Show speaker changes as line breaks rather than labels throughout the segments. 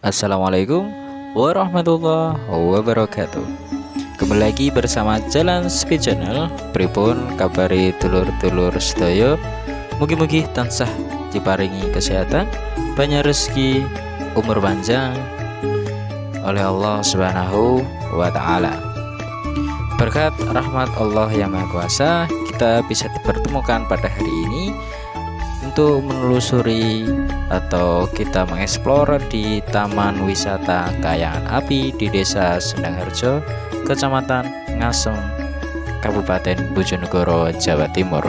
Assalamualaikum warahmatullahi wabarakatuh. Kembali lagi bersama Jalan Speed Channel. Pripun kabari dulur-dulur sedaya? Mugi-mugi tansah diparingi kesehatan, banyak rezeki, umur panjang oleh Allah Subhanahu wa taala. Berkat rahmat Allah yang Maha Kuasa, kita bisa dipertemukan pada hari ini untuk menelusuri atau kita mengeksplor di Taman Wisata Kayangan Api di Desa Sendangharjo, Kecamatan Ngasem, Kabupaten Bojonegoro, Jawa Timur.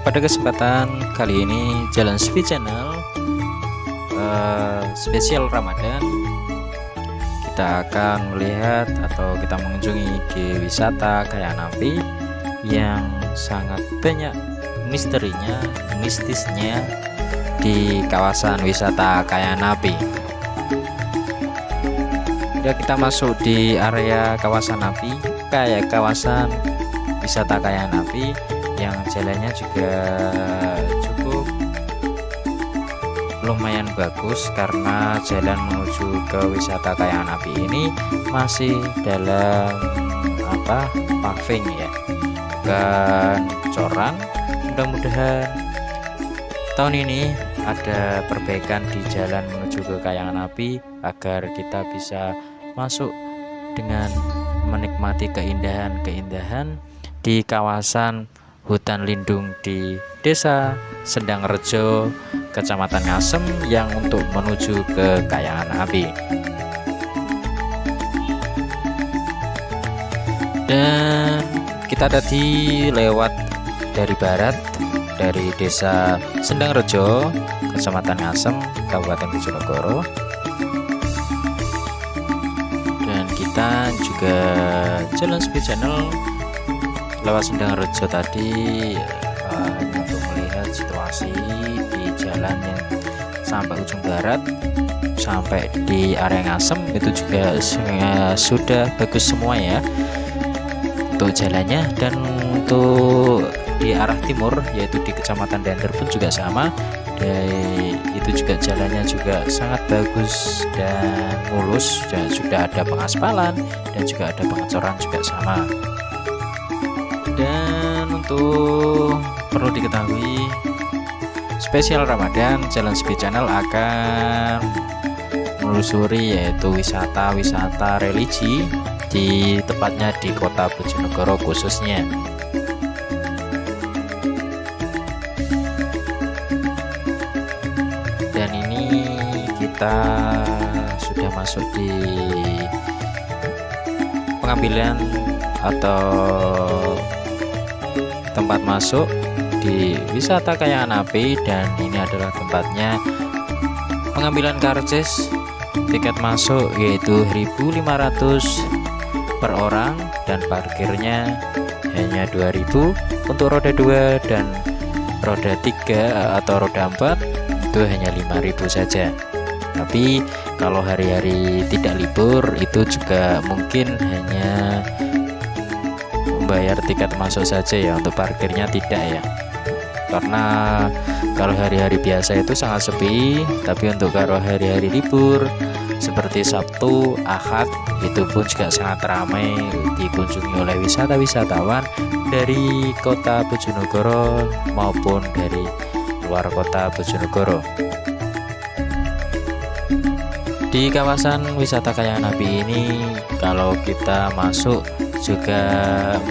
Pada kesempatan kali ini Jalan Speed Channel spesial Ramadan, kita akan melihat atau kita mengunjungi di wisata Kayangan Api yang sangat banyak misterinya, mistisnya di kawasan wisata Kayangan Api. Sudah kita masuk di area kawasan api, kayak kawasan wisata Kayangan Api yang jalannya juga cukup lumayan bagus, karena jalan menuju ke wisata Kayangan Api ini masih dalam paving ya, bukan coran. Mudah-mudahan tahun ini ada perbaikan di jalan menuju ke Kayangan Api agar kita bisa masuk dengan menikmati keindahan-keindahan di kawasan hutan lindung di Desa Sendangharjo, Kecamatan Ngasem, yang untuk menuju ke Kayangan Api. Dan kita tadi lewat dari barat, dari Desa Sendangharjo, Kecamatan Ngasem, Kabupaten Bojonegoro. Dan kita juga Jalan Speed Channel lewat Sendangharjo tadi untuk melihat situasi di jalan yang sampai ujung barat sampai di area Ngasem itu juga sudah bagus semua ya untuk jalannya. Dan untuk di arah timur yaitu di Kecamatan Dander pun juga sama, itu juga jalannya juga sangat bagus dan mulus, dan sudah ada pengaspalan dan juga ada pengecoran juga sama. Dan untuk perlu diketahui, spesial Ramadan Jalan Speed Channel akan menelusuri yaitu wisata-wisata religi di tepatnya di kota Bojonegoro khususnya. Dan ini kita sudah masuk di pengambilan atau tempat masuk di wisata Kayangan Api, dan ini adalah tempatnya pengambilan karcis tiket masuk yaitu 1.500 per orang, dan parkirnya hanya 2.000 untuk roda 2, dan roda 3 atau roda 4 itu hanya 5.000 saja. Tapi kalau hari-hari tidak libur itu juga mungkin hanya bayar tiket masuk saja ya, untuk parkirnya tidak ya, karena kalau hari-hari biasa itu sangat sepi. Tapi untuk kalau hari-hari libur seperti Sabtu, Ahad itu pun juga sangat ramai dikunjungi oleh wisatawan dari kota Bojonegoro maupun dari luar kota Bojonegoro. Di kawasan wisata Kayangan Api ini kalau kita masuk juga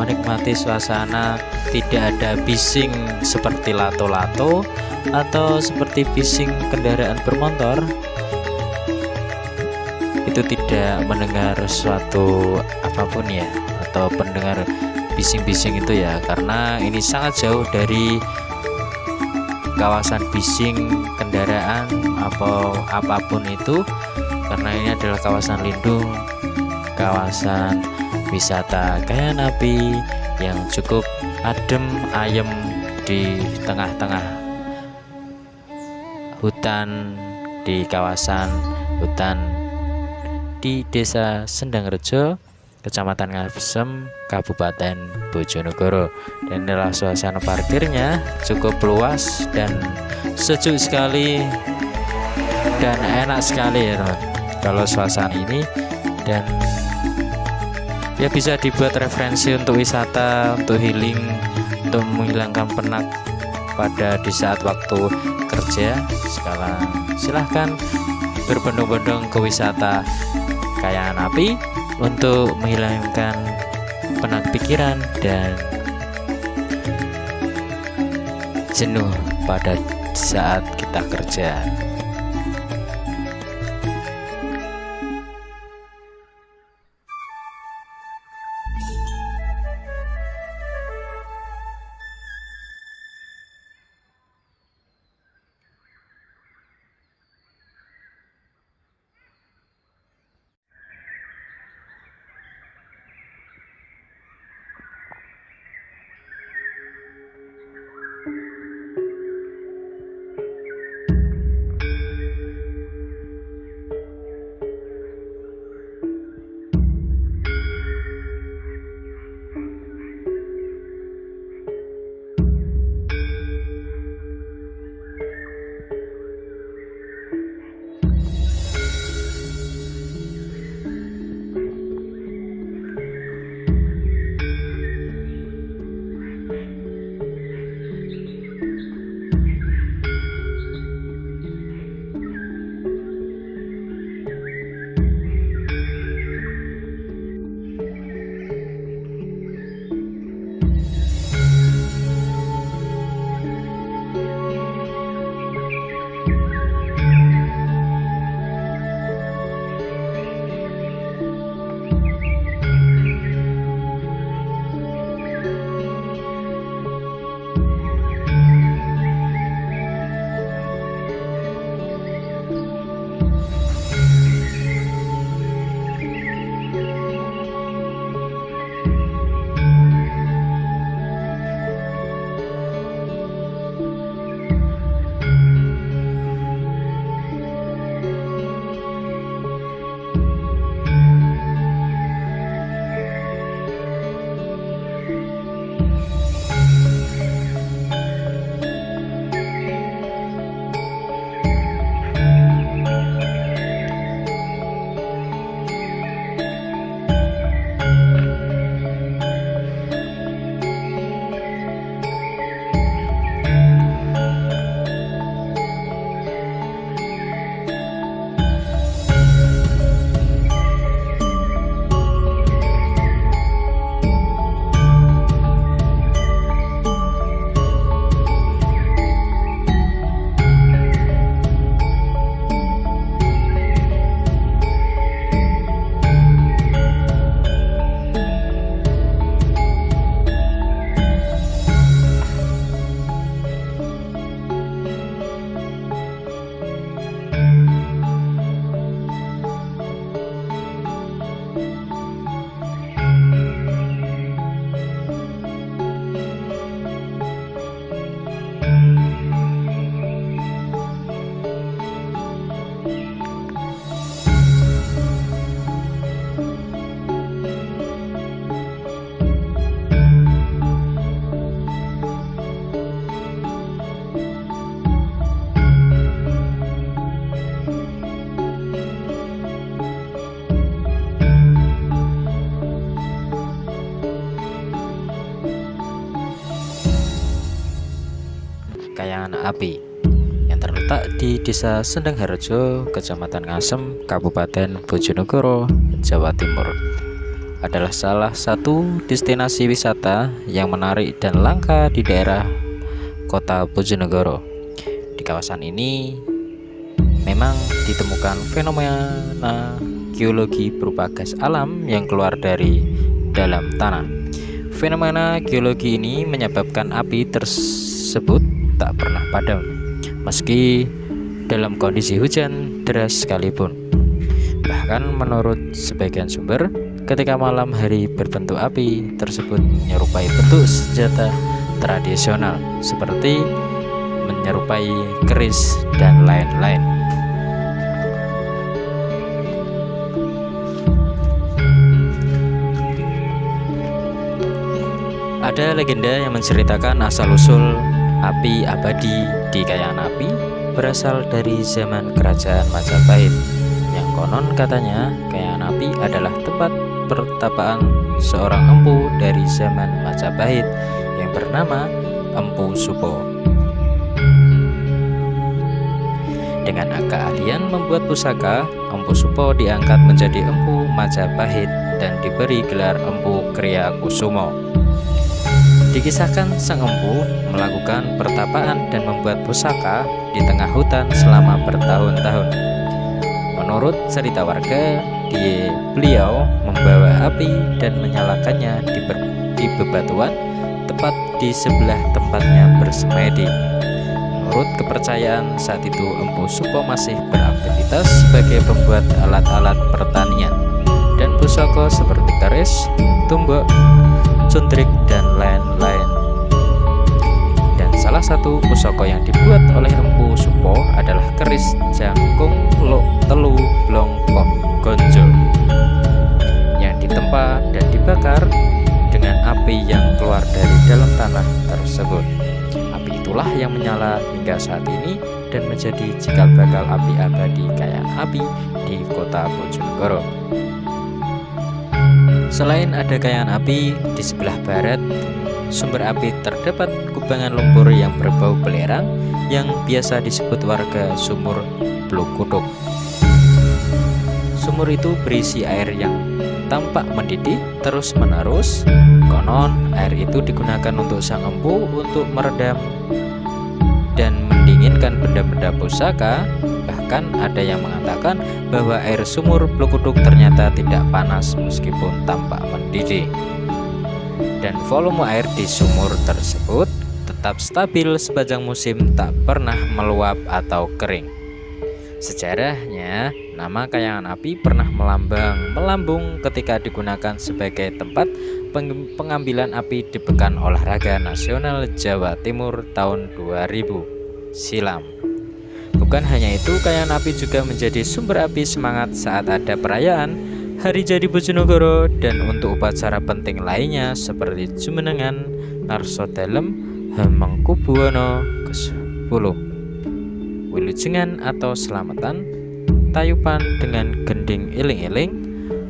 menikmati suasana, tidak ada bising seperti lato-lato atau seperti bising kendaraan bermotor. Itu tidak mendengar suatu apapun ya, atau pendengar bising-bising itu ya, karena ini sangat jauh dari kawasan bising kendaraan atau apapun itu, karena ini adalah kawasan lindung, kawasan wisata Kayan Api yang cukup adem ayem di tengah-tengah hutan, di kawasan hutan di Desa Sendangrejo, Kecamatan Ngasem, Kabupaten Bojonegoro. Dan inilah suasana parkirnya, cukup luas dan sejuk sekali dan enak sekali ya teman, kalau suasana ini. Dan ya bisa dibuat referensi untuk wisata, untuk healing, untuk menghilangkan penat pada di saat waktu kerja. Sekarang silahkan berbondong-bondong ke wisata Kayan Api untuk menghilangkan penat pikiran dan jenuh pada saat kita kerja.
Kayan Api yang terletak di Desa Sendangharjo, Kecamatan Ngasem, Kabupaten Bojonegoro, Jawa Timur, adalah salah satu destinasi wisata yang menarik dan langka di daerah kota Bojonegoro. Di kawasan ini memang ditemukan fenomena geologi berupa gas alam yang keluar dari dalam tanah. Fenomena geologi ini menyebabkan api tersebut tak pernah padam, meski dalam kondisi hujan deras sekalipun. Bahkan menurut sebagian sumber, ketika malam hari berbentuk api tersebut menyerupai bentuk senjata tradisional seperti menyerupai keris dan lain-lain. Ada legenda yang menceritakan asal-usul api abadi di Kayangan Api berasal dari zaman kerajaan Majapahit, yang konon katanya Kayangan Api adalah tempat pertapaan seorang empu dari zaman Majapahit yang bernama Empu Supo. Dengan keahlian membuat pusaka, Empu Supo diangkat menjadi Empu Majapahit dan diberi gelar Empu Kriya Kusumo. Dikisahkan sang empu melakukan pertapaan dan membuat pusaka di tengah hutan selama bertahun-tahun. Menurut cerita warga, beliau membawa api dan menyalakannya di bebatuan tepat di sebelah tempatnya bersemedi. Menurut kepercayaan saat itu Empu Supo masih beraktivitas sebagai pembuat alat-alat pertanian dan pusaka seperti keris, tumbak, cundrik, dan lain-lain. Dan salah satu pusaka yang dibuat oleh Empu Supo adalah keris Jangkung Lok Telu Blong Pok Gonjo yang ditempa dan dibakar dengan api yang keluar dari dalam tanah tersebut. Api itulah yang menyala hingga saat ini dan menjadi cikal bakal api abadi Kayangan Api di kota Bojonegoro. Selain ada kayangan api, di sebelah barat sumber api terdapat kubangan lumpur yang berbau belerang yang biasa disebut warga sumur Blukuduk. Sumur itu berisi air yang tampak mendidih terus-menerus. Konon air itu digunakan untuk sang empu untuk meredam dan mendinginkan benda-benda pusaka. Bahkan ada yang mengatakan bahwa air sumur Blukuduk ternyata tidak panas meskipun tampak mendidih. Dan volume air di sumur tersebut tetap stabil sepanjang musim, tak pernah meluap atau kering. Sejarahnya, nama Kayangan Api pernah melambung ketika digunakan sebagai tempat pengambilan api di Pekan Olahraga Nasional Jawa Timur tahun 2000 silam. Bukan hanya itu, Kayangan Api juga menjadi sumber api semangat saat ada perayaan Hari Jadi Bojonegoro dan untuk upacara penting lainnya seperti Jumenengan, Ngarso Dalem, Hamengkubuwono ke-10, Wilujengan atau Selamatan, Tayupan dengan Gending Iling-Iling,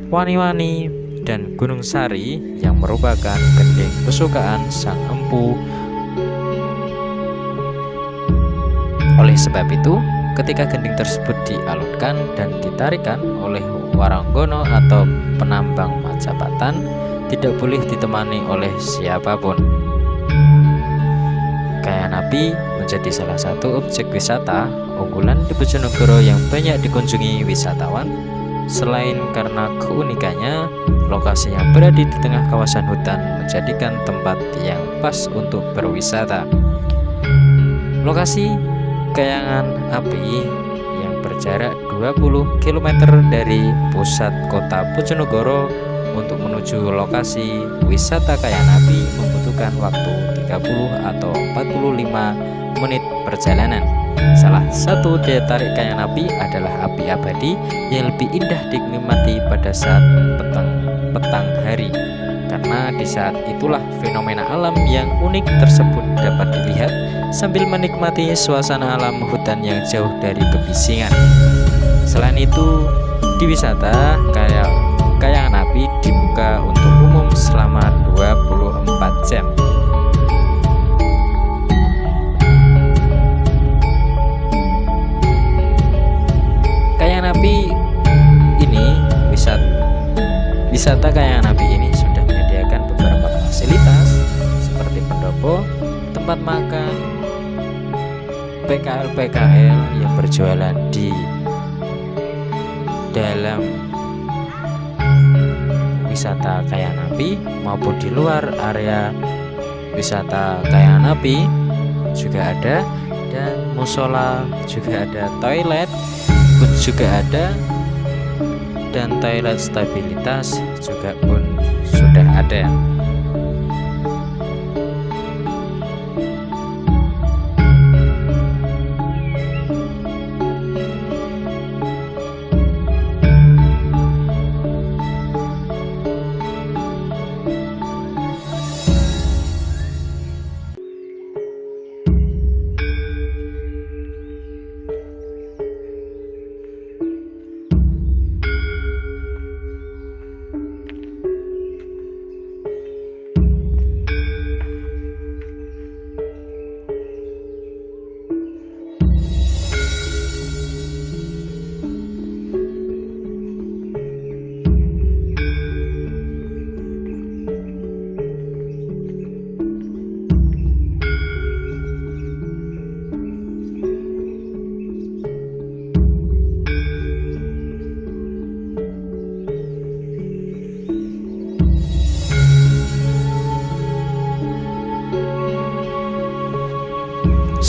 Wani-Wani, dan Gunung Sari yang merupakan gending kesukaan sang empu. Oleh sebab itu, ketika gending tersebut dialunkan dan ditarikan oleh waranggono atau penambang Majapatan, tidak boleh ditemani oleh siapapun. Kayangan Api menjadi salah satu objek wisata unggulan di Bojonegoro yang banyak dikunjungi wisatawan. Selain karena keunikannya, lokasi yang berada di tengah kawasan hutan menjadikan tempat yang pas untuk berwisata. Lokasi Kayangan Api yang berjarak 20 km dari pusat kota Bojonegoro untuk menuju lokasi wisata Kayangan Api membutuhkan waktu 30 atau 45 menit perjalanan. Salah satu daya tarik Kayangan Api adalah api abadi yang lebih indah dinikmati pada saat petang hari, karena di saat itulah fenomena alam yang unik tersebut dapat dilihat sambil menikmati suasana alam hutan yang jauh dari kebisingan. Selain itu, di wisata Kayangan Api dibuka untuk umum selama 24 jam. Kayangan Api ini, wisata Kayangan Api ini sudah menyediakan beberapa fasilitas seperti pendopo, tempat makan, PKL yang berjualan di dalam
wisata Kayangan Api maupun di luar area wisata Kayangan Api juga ada, dan musola juga ada, toilet pun juga ada, dan toilet stabilitas juga pun sudah ada.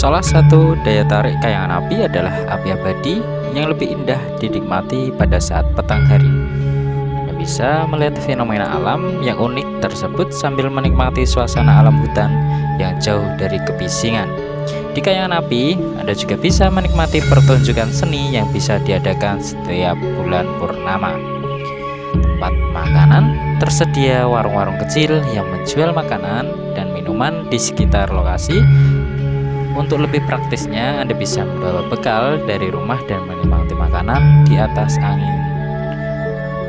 Salah satu daya tarik Kayangan Api adalah api abadi yang lebih indah dinikmati pada saat petang hari. Anda bisa melihat fenomena alam yang unik tersebut sambil menikmati suasana alam hutan yang jauh dari kebisingan. Di Kayangan Api, Anda juga bisa menikmati pertunjukan seni yang bisa diadakan setiap bulan purnama. Tempat makanan tersedia warung-warung kecil yang menjual makanan dan minuman di sekitar lokasi. Untuk lebih praktisnya, Anda bisa membawa bekal dari rumah dan menikmati makanan di atas angin.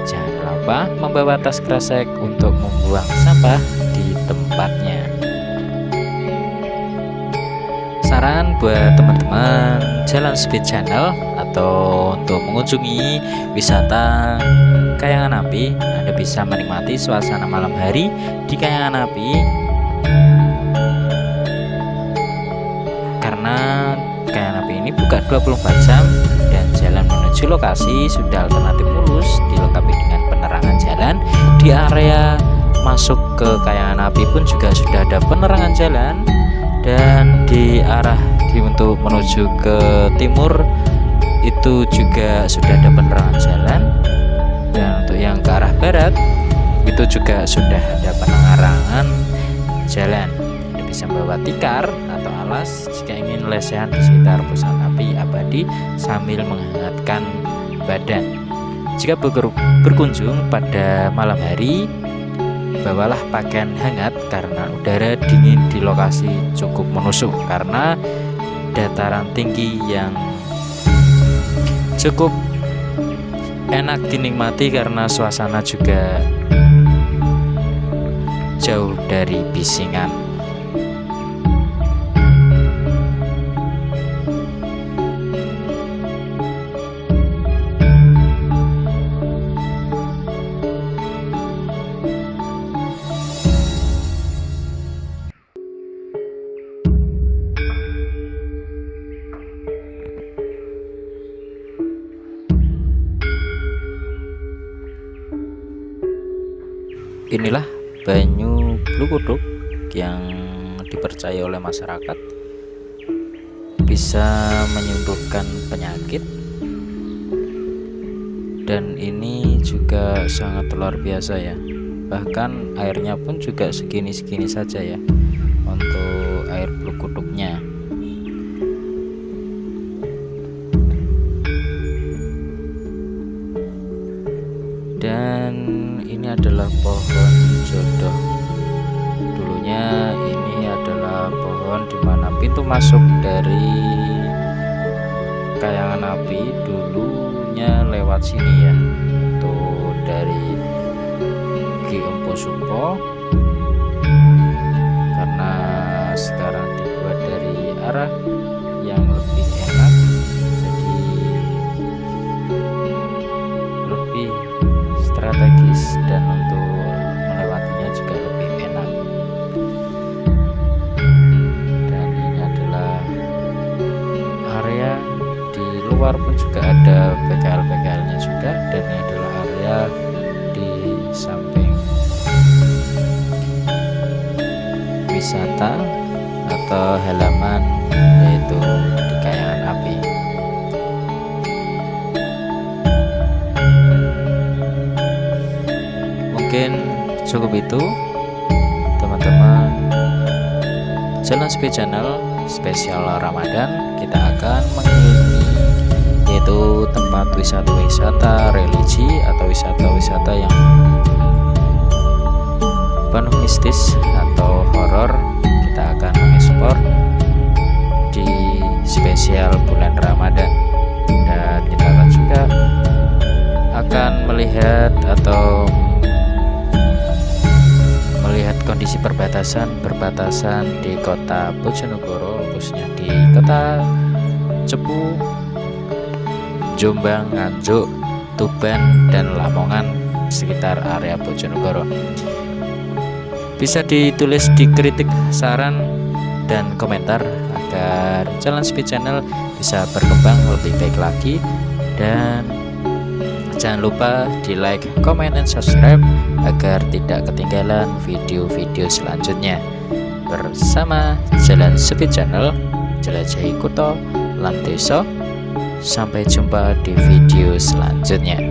Jangan lupa membawa tas kresek untuk membuang sampah di tempatnya. Saran buat teman-teman Jalan Speed Channel atau untuk mengunjungi wisata Kayangan Api, Anda bisa menikmati suasana malam hari di Kayangan Api. Karena Kayangan Api ini buka 24 jam dan jalan menuju lokasi sudah alternatif mulus, dilengkapi dengan penerangan jalan. Di area masuk ke Kayangan Api pun juga sudah ada penerangan jalan, dan di arah untuk menuju ke timur itu juga sudah ada penerangan jalan, dan untuk yang ke arah barat itu juga sudah ada penerangan jalan. Anda bisa membawa tikar atau alas jika ingin lesehan di sekitar pusat api abadi sambil menghangatkan badan. Jika berkunjung pada malam hari, bawalah pakaian hangat karena udara dingin di lokasi cukup menusuk karena dataran tinggi yang cukup enak dinikmati karena suasana juga jauh dari bisingan. Inilah banyu Blukuduk yang dipercaya oleh masyarakat bisa menyembuhkan penyakit, dan ini juga sangat luar biasa ya. Bahkan airnya pun juga segini-segini saja ya untuk air Blukuduknya. Dan ini adalah pohon jodoh. Dulunya ini adalah pohon dimana pintu masuk dari Kayangan Api dulunya lewat sini ya, tuh dari Ki Empu Supo, karena sekarang dibuat dari arah yang lebih enak, jadi lebih strategis dan untuk melewatinya juga lebih enak. Dan ini adalah area di luar pun juga ada begal-begalnya juga, dan ini adalah area di samping
wisata atau halaman, yaitu di Kayangan Api. Mungkin cukup itu teman-teman. Jalan Sepi Channel spesial Ramadan, kita akan mengelilingi yaitu tempat wisata-wisata religi atau wisata-wisata yang penuh mistis atau horor. Kita akan mengeksplor di spesial bulan Ramadan, dan kita akan juga akan melihat atau melihat kondisi perbatasan di kota Bojonegoro, khususnya di kota Cepu, Jombang, Nganjuk, Tuban, dan Lamongan sekitar area Bojonegoro. Bisa ditulis di kritik, saran, dan komentar agar Jalan Sepi Channel bisa berkembang lebih baik lagi. Dan jangan lupa di like, comment, dan subscribe agar tidak ketinggalan video-video selanjutnya. Bersama Jalan Sepi Channel, jelajahi kutha lan desa. Sampai jumpa di video selanjutnya.